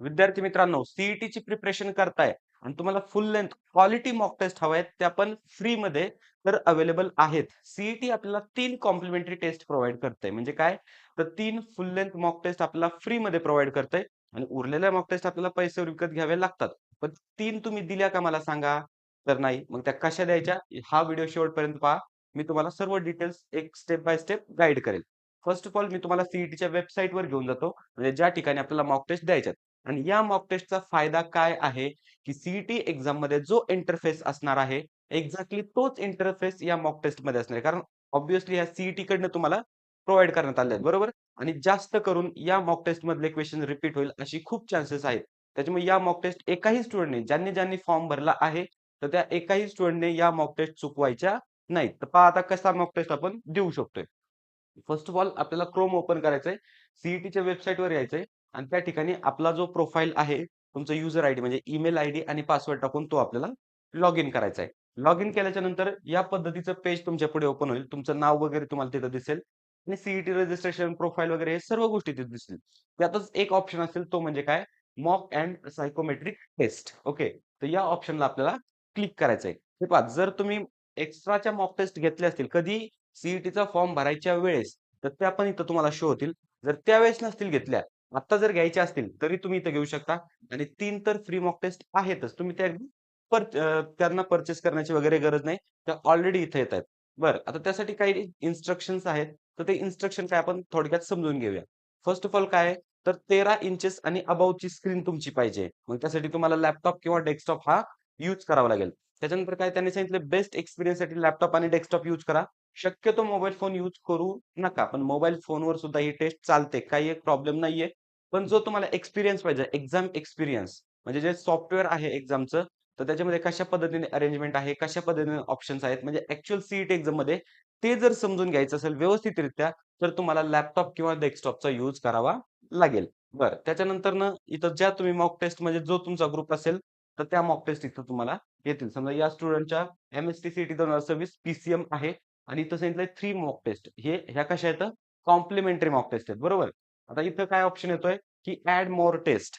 विद्यार्थी मित्रांनो, सीईटीची प्रिपरेशन करताय आणि तुम्हाला full length quality mock test हवा आहेत, त्या पण फ्रीमध्ये तर अवेलेबल आहेत. सीईटी आपल्याला 3 कॉम्प्लिमेंटरी टेस्ट प्रोव्हाईड करते. म्हणजे काय? तर 3 फुल लेंथ मॉक टेस्ट आपल्याला फ्रीमध्ये प्रोव्हाईड करते आणि उरलेल्या मॉक टेस्ट आपल्याला पैशावर विकत घ्यावे लागतात. पण 3 तुम्ही दिल्या का मला सांगा? तर नाही. मग त्या कशा द्यायच्या? हा व्हिडिओ शेवटपर्यंत पहा. मी तुम्हाला सर्व डिटेल्स एक स्टेप बाय स्टेप गाईड करेल. फर्स्ट ऑफ ऑल मी तुम्हाला सीईटीच्या वेबसाईटवर घेऊन जातो. म्हणजे ज्या ठिकाणी आपल्याला मॉक टेस्ट द्यायच्यात. आणि या मॉक टेस्टचा फायदा काय आहे, की सीईटी एक्झाममध्ये जो इंटरफेस असणार आहे, एक्झॅक्टली तोच इंटरफेस या मॉक टेस्टमध्ये असणार आहे. कारण ऑब्व्हियसली ह्या सीईटी कडनं तुम्हाला प्रोव्हाईड करण्यात आले आहेत, बरोबर? आणि जास्त करून या मॉक टेस्टमधले क्वेश्चन रिपीट होईल अशी खूप चान्सेस आहेत. त्याच्यामुळे या मॉक टेस्ट एकाही स्टुडंटने ज्यांनी फॉर्म भरला आहे, तर त्या एकाही स्टुडंटने या मॉक टेस्ट चुकवायच्या नाहीत. तर पहा आता कसा मॉक टेस्ट आपण देऊ शकतोय. फर्स्ट ऑफ ऑल आपल्याला क्रोम ओपन करायचंय. सीईटीच्या वेबसाईटवर यायचंय आणि त्या ठिकाणी आपला जो प्रोफाईल आहे, तुमचा युजर आयडी म्हणजे ईमेल आयडी आणि पासवर्ड टाकून तो आपल्याला लॉग इन करायचा आहे. लॉग इन केल्याच्या नंतर या पद्धतीचं पेज तुमच्या पुढे ओपन होईल. तुमचं नाव वगैरे तुम्हाला तिथं दिसेल आणि सीईटी रजिस्ट्रेशन, प्रोफाईल वगैरे हे सर्व गोष्टी तिथे दिसतील. त्यातच एक ऑप्शन असेल तो म्हणजे काय? Mock and psychometric test. Okay. तर या ऑप्शनला आपल्याला क्लिक करायचंय. हे पहा जर तुम्ही एक्स्ट्राच्या मॉक टेस्ट घेतल्या असतील कधी सीईटीचा फॉर्म भरायच्या वेळेस, तर त्या पण इथं तुम्हाला शो होतील. जर त्यावेळेस नसतील घेतल्या, आता जर घ्यायच्या असतील, तरी तुम्ही इथं घेऊ शकता आणि 3 तर फ्री मॉक टेस्ट आहेतच. तुम्ही त्या अगदी त्यांना पर्चेस करण्याची वगैरे गरज नाही. त्या ऑलरेडी इथे येतायत. बरं, आता त्यासाठी काही इन्स्ट्रक्शन्स आहेत. तर ते इन्स्ट्रक्शन काय आपण थोडक्यात समजून घेऊया. फर्स्ट ऑफ ऑल काय आहे, तर 13 इंचेस आणि अबोव्हची स्क्रीन तुमची पाहिजे. मग त्यासाठी तुम्हाला लॅपटॉप किंवा डेस्कटॉप हा यूज करावा लागेल. त्याच्यानंतर काय त्यांनी सांगितलं बेस्ट एक्सपिरियन्ससाठी लॅपटॉप आणि डेस्कटॉप यूज करा. शक्यतो मोबाईल फोन यूज करू नका. पण मोबाईल फोनवर सुद्धा ही टेस्ट चालते. काही एक प्रॉब्लेम नाहीये. पण जो तुम्हाला एक्सपिरियन्स पाहिजे, एक्झाम एक्सपिरियन्स म्हणजे जे सॉफ्टवेअर आहे एक्झामचं, तर त्याच्यामध्ये कशा पद्धतीने अरेंजमेंट आहे, कशा पद्धतीने ऑप्शन्स आहेत, म्हणजे ॲक्चुअल सीईटी एक्झाममध्ये ते जर समजून घ्यायचं असेल व्यवस्थितरित्या, तर तुम्हाला लॅपटॉप किंवा डेस्कटॉपचा यूज करावा लागेल. बरं, त्याच्यानंतरनं इथं ज्या तुम्ही मॉक टेस्ट म्हणजे जो तुमचा ग्रुप असेल, तर त्या मॉक टेस्ट इथं तुम्हाला येतील. समजा या स्टुडंटच्या एम-एस-टी सीईटी 2026 पीसीएम आहे. आणि इथं सांगितलंय 3 मॉक टेस्ट. ह्या कशा आहेत? कॉम्प्लिमेंटरी मॉक टेस्ट आहेत, बरोबर? आता इथं काय ऑप्शन येतोय, की ॲड मोर टेस्ट.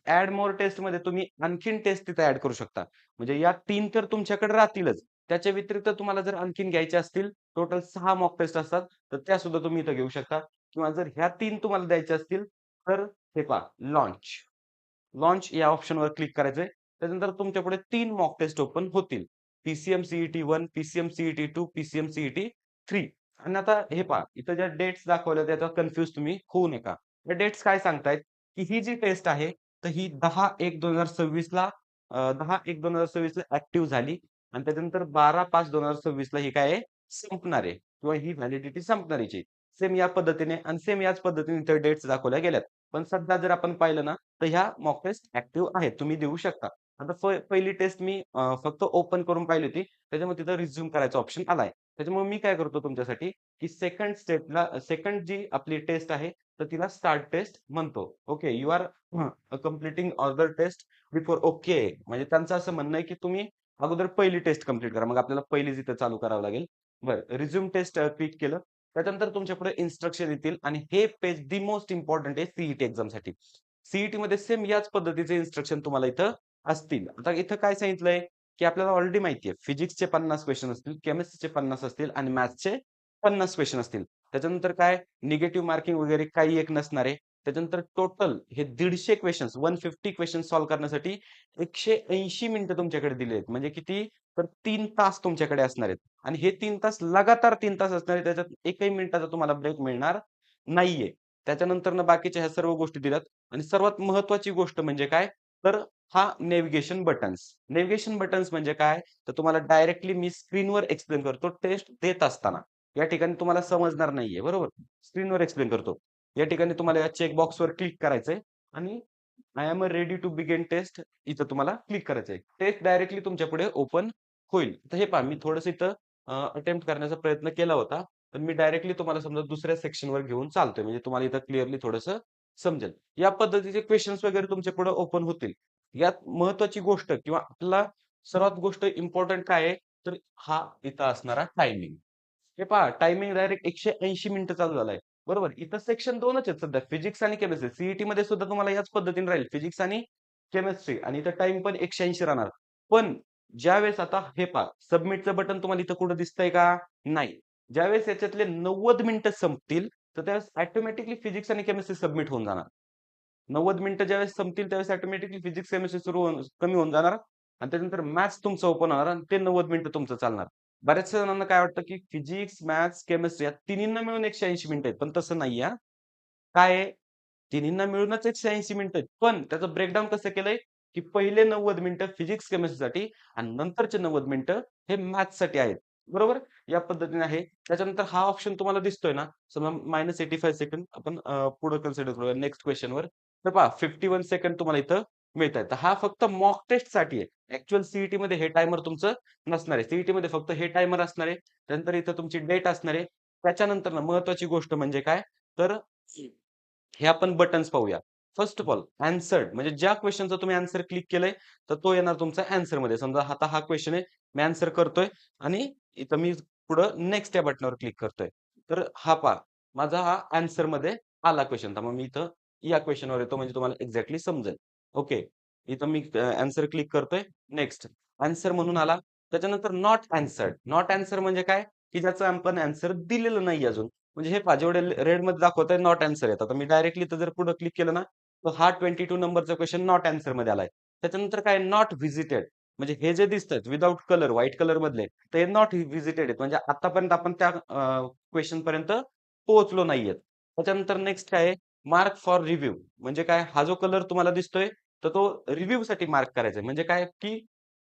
ॲड मोर टेस्टमध्ये तुम्ही आणखीन टेस्ट तिथे ॲड करू शकता. म्हणजे या 3 तर तुमच्याकडे राहतीलच. त्याच्या व्यतिरिक्त तुम्हाला जर आणखीन घ्यायच्या असतील, टोटल 6 मॉक टेस्ट असतात, तर त्या सुद्धा तुम्ही इथं घेऊ शकता. किंवा जर ह्या 3 तुम्हाला द्यायच्या असतील, तर हे पहा लॉन्च. लॉन्च या ऑप्शनवर क्लिक करायचंय. त्याच्यानंतर तुमच्यापुढे 3 मॉक टेस्ट ओपन होतील. PCM CET 1, PCM CET 2, PCM CET 3. आणि आता हे पहा, इथं ज्या डेट्स दाखवल्या त्याच्यात कन्फ्यूज तुम्ही होऊ नका. या डेट्स काय सांगतायत, की ही जी टेस्ट आहे, तर ही 10/1/2026 ला 10/1/2026 ला ॲक्टिव्ह झाली आणि त्याच्यानंतर 12/5/2026 ला ही काय आहे, संपणार आहे किंवा ही व्हॅलिडिटी संपणार आहे. सेम या पद्धतीने आणि सेम याच पद्धतीने इथे डेट्स दाखवल्या गेल्यात. पण सध्या जर आपण पाहिलं ना, तर ह्या मॉक टेस्ट ॲक्टिव्ह आहेत. तुम्ही देऊ शकता. आता पहिली टेस्ट मी फक्त ओपन करून पाहिली होती. त्याच्यामुळे तिथं रिझ्यूम करायचा ऑप्शन आलाय. त्याच्यामुळे मी काय करतो तुमच्यासाठी, की सेकंड स्टेपला सेकंड जी आपली टेस्ट आहे, तर तिला स्टार्ट टेस्ट म्हणतो. Okay. You are completing other test before okay. म्हणजे त्यांचं असं म्हणणं आहे, की तुम्ही अगोदर पहिली टेस्ट कंप्लीट करा. मग आपल्याला पहिलीच इथं चालू करावं लागेल. बरं. रिझ्यूम टेस्ट क्लिक केलं. त्याच्यानंतर तुमच्यापुढे इन्स्ट्रक्शन येतील आणि हे पेज दी मोस्ट इम्पोर्टंट आहे सीईटी एक्झामसाठी. सीईटीमध्ये सेम याच पद्धतीचे इन्स्ट्रक्शन तुम्हाला इथं असतील. आता इथं काय सांगितलंय, की आपल्याला ऑलरेडी माहिती आहे फिजिक्सचे 50 क्वेश्चन असतील, केमिस्ट्रीचे 50 असतील आणि मॅथ्सचे 50 क्वेश्चन असतील. त्याच्यानंतर काय निगेटिव्ह मार्किंग वगैरे काही एक नसणार आहे. त्याच्यानंतर टोटल हे 150 क्वेशन्स 150 क्वेशन्स सॉल्व्ह करण्यासाठी 180 मिनिटं तुमच्याकडे दिले आहेत. म्हणजे किती? तर 3 तास तुमच्याकडे असणार आहेत. आणि हे 3 तास लगातार 3 तास असणार आहे. त्याच्यात एकही मिनिटाचा तुम्हाला ब्रेक मिळणार नाहीये. त्याच्यानंतरनं बाकीच्या ह्या सर्व गोष्टी दिल्यात आणि सर्वात महत्त्वाची गोष्ट म्हणजे काय? तर हा नेव्हिगेशन बटन्स. नेव्हिगेशन बटन्स म्हणजे काय? तर तुम्हाला डायरेक्टली मी स्क्रीनवर एक्सप्लेन करतो टेस्ट देत असताना. या ठिकाणी तुम्हाला समजणार नाहीये, बरोबर? स्क्रीनवर एक्सप्लेन करतो. या ठिकाणी तुम्हाला या चेक बॉक्सवर क्लिक करायचंय आणि I am ready to begin test इथं तुम्हाला क्लिक करायचंय. टेस्ट डायरेक्टली तुमच्यापुढे ओपन होईल. तर हे पहा मी थोडंसं इथं अटेम्प्ट करण्याचा प्रयत्न केला होता. तर मी डायरेक्टली तुम्हाला समजा दुसऱ्या सेक्शनवर घेऊन चालतोय. म्हणजे तुम्हाला इथं क्लिअरली थोडंसं समजेल. या पद्धतीचे क्वेशन्स वगैरे तुमच्या पुढे ओपन होतील. यात महत्त्वाची गोष्ट किंवा आपला सर्वात गोष्ट इम्पोर्टंट काय आहे, तर हा इथं असणारा टायमिंग. हे पहा टायमिंग डायरेक्ट 180 मिनिटं चालू झालाय. बरोबर. इथं सेक्शन 2च आहेत सध्या फिजिक्स आणि केमिस्ट्री. मध्ये सुद्धा तुम्हाला याच पद्धतीने राहील फिजिक्स आणि केमिस्ट्री आणि इथं टाईम पण 180 राहणार. पण ज्यावेळेस आता हे पहा सबमिटचं बटन तुम्हाला इथं कुठं दिसतंय का? नाही. ज्यावेळेस याच्यातले 90 मिनिटं संपतील, तर त्यावेळेस ऑटोमॅटिकली फिजिक्स आणि केमिस्ट्री सबमिट होऊन जाणार. 90 मिनिटं ज्यावेळेस संपतील त्यावेळेस ऑटोमॅटिकली फिजिक्स, केमिस्ट्री कमी होऊन जाणार आणि त्याच्यानंतर मॅथ्स तुमचं ओपन होणार आणि ते 90 मिनिटं तुमचं चालणार. बऱ्याचशा जणांना काय वाटतं, की फिजिक्स, मॅथ्स, केमिस्ट्री या तिन्हींना मिळून 180 मिनिटं आहेत. पण तसं नाहीये हां. काय आहे? तिन्हींना मिळूनच 180 मिनिटं आहेत. पण त्याचं ब्रेकडाउन कसं केलंय, की पहिले 90 मिनिटं फिजिक्स, केमिस्ट्रीसाठी आणि नंतरचे 90 मिनिटं हे मॅथ्ससाठी आहेत. बरोबर? या पद्धतीने आहे. त्याच्यानंतर हा ऑप्शन तुम्हाला दिसतोय ना, समजा -85 सेकंड आपण पुढे कन्सिडर करूया नेक्स्ट क्वेशनवर. तर पहा 51 सेकंड तुम्हाला इथं मिळतायत. तर हा फक्त मॉक टेस्टसाठी आहे. ॲक्चुअल सीईटीमध्ये हे टायमर तुमचं नसणार आहे. सीईटीमध्ये फक्त हे टायमर असणार आहे. त्यानंतर इथं तुमची डेट असणार आहे. त्याच्यानंतर ना महत्त्वाची गोष्ट म्हणजे काय, तर हे आपण बटन्स पाहूया. फर्स्ट ऑफ ऑल ॲन्सर्ड म्हणजे ज्या क्वेशनचा तुम्ही ॲन्सर क्लिक केलंय, तर तो येणार तुमचा ॲन्सरमध्ये. समजा आता हा क्वेशन आहे, मी ॲन्सर करतोय आणि इथं मी पुढं नेक्स्ट या बटनावर क्लिक करतोय. तर हा पहा, माझा हा ॲन्सरमध्ये आला क्वेशन. तर मग मी इथं या क्वेशनवर येतो म्हणजे तुम्हाला एक्झॅक्टली समजेल. ओके. इथं मी ॲन्सर क्लिक करतोय. नेक्स्ट ॲन्सर म्हणून आला. त्याच्यानंतर नॉट ॲन्सर्ड. नॉट ॲन्सर म्हणजे काय, की ज्याचं आपण ॲन्सर दिलेलं नाही अजून. म्हणजे हे पहा जेवढे रेडमध्ये दाखवतंय नॉट आन्सर येतात. तर मी डायरेक्टली इथं जर पुढे क्लिक केलं ना, तर हा 22 नंबरचा क्वेशन नॉट आन्सरमध्ये आलाय. त्याच्यानंतर काय नॉट व्हिजिटेड म्हणजे हे जे दिसतायत विथआऊट कलर व्हाईट कलर मधले, तर हे नॉट व्हिजिटेड आहेत. म्हणजे आतापर्यंत आपण त्या क्वेशन पर्यंत पोहोचलो नाहीयेत. त्याच्यानंतर नेक्स्ट काय आहे मार्क फॉर रिव्ह्यू म्हणजे काय हा जो कलर तुम्हाला दिसतोय, तर तो रिव्ह्यूसाठी मार्क करायचा आहे. म्हणजे काय की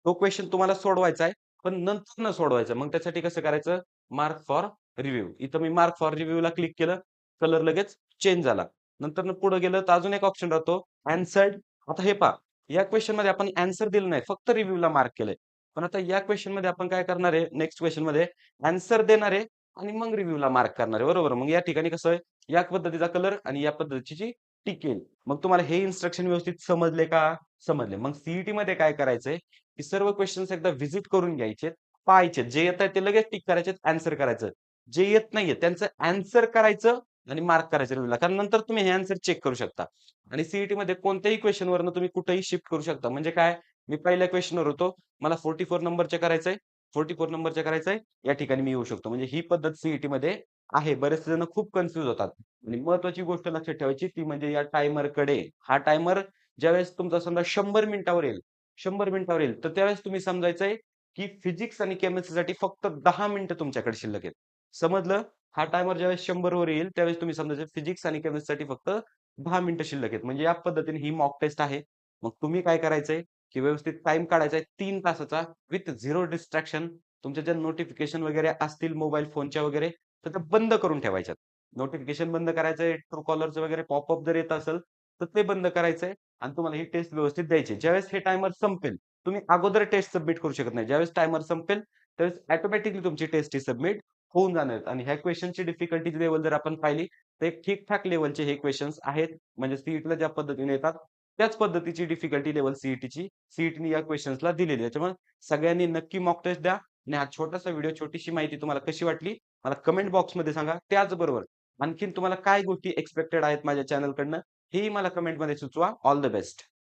तो क्वेशन तुम्हाला सोडवायचा आहे, पण नंतर न सोडवायचा. मग त्यासाठी कसं करायचं मार्क फॉर रिव्ह्यू. इथं मी मार्क फॉर रिव्ह्यूला क्लिक केलं, कलर लगेच चेंज झाला. नंतर पुढे गेलं तर अजून एक ऑप्शन राहतो ॲन्सर्ड. आता हे पहा, या क्वेशनमध्ये आपण ॲन्सर दिलं नाही, फक्त रिव्ह्यूला मार्क केलंय. पण आता या क्वेशनमध्ये आपण काय करणार आहे, नेक्स्ट क्वेशनमध्ये ॲन्सर देणार आहे आणि मग रिव्ह्यूला मार्क करणार आहे. बरोबर. मग या ठिकाणी कसं आहे, या पद्धतीचा कलर आणि या पद्धतीची टिक येईल. मग तुम्हाला हे इन्स्ट्रक्शन व्यवस्थित समजले का? समजले. मग सीईटीमध्ये काय करायचंय, की सर्व क्वेशन्स एकदा व्हिजिट करून घ्यायचे, पाहायचे. जे येताय ते लगेच टिक करायचे, ॲन्सर करायचं. जे येत नाहीये त्यांचं ॲन्सर करायचं आणि मार्क करायचं रिव्ह्यूला. कारण नंतर तुम्ही हे ॲन्सर चेक करू शकता. आणि सीईटीमध्ये कोणत्याही क्वेशनवरनं तुम्ही कुठेही शिफ्ट करू शकता. म्हणजे काय, मी पहिल्या क्वेशनवर होतो, मला 44 नंबरचे करायचंय, 44 नंबरचे करायचंय, या ठिकाणी मी येऊ शकतो. म्हणजे ही पद्धत सीईटीमध्ये आहे. बरेचसे जण खूप कन्फ्यूज होतात. आणि महत्त्वाची गोष्ट लक्षात ठेवायची ती म्हणजे या टायमरकडे. हा टायमर ज्यावेळेस तुमचा समजा 100 मिनिटावर येईल, 100 मिनिटावर येईल, तर त्यावेळेस तुम्ही समजायचंय, की फिजिक्स आणि केमिस्ट्रीसाठी फक्त 10 मिनिटं तुमच्याकडे शिल्लक आहेत. समजलं? हा टायमर ज्यावेळेस 100 वर येईल, त्यावेळेस तुम्ही समजायचं फिजिक्स आणि केमिस्ट्रीसाठी फक्त 10 मिनिटं शिल्लक आहेत. म्हणजे या पद्धतीने ही मॉक टेस्ट आहे. मग तुम्ही काय करायचंय, की व्यवस्थित टाईम काढायचा आहे 3 तासाचा विथ 0 डिस्ट्रॅक्शन. तुमच्या ज्या नोटिफिकेशन वगैरे असतील मोबाईल फोनच्या वगैरे, तर त्या बंद करून ठेवायच्यात. नोटिफिकेशन बंद करायचंय, Truecallerचं वगैरे पॉपअप जर येत असेल, तर ते बंद करायचंय आणि तुम्हाला ही टेस्ट व्यवस्थित द्यायची आहे. ज्यावेळेस हे टायमर संपेल, तुम्ही अगोदर टेस्ट सबमिट करू शकत नाही. ज्यावेळेस टायमर संपेल, त्यावेळेस ऑटोमॅटिकली तुमची टेस्ट ही सबमिट होऊन जाणार आहेत आणि ह्या क्वेशनची डिफिकल्टी लेव्हल जर आपण पाहिली, तर एक ठीक-ठाक लेव्हलचे हे क्वेशन्स आहेत. म्हणजे सीईटीला ज्या पद्धतीने येतात, त्याच पद्धतीची डिफिकल्टी लेव्हल सीईटीने या क्वेशन्सला दिलेली आहे. त्याच्यामुळे सगळ्यांनी नक्की मॉक टेस्ट द्या आणि हा छोटासा व्हिडिओ, छोटीशी माहिती तुम्हाला कशी वाटली, मला कमेंट बॉक्समध्ये सांगा. त्याचबरोबर आणखीन तुम्हाला काय गोष्टी एक्स्पेक्टेड आहेत माझ्या चॅनलकडनं, हेही मला कमेंटमध्ये सुचवा. All the best.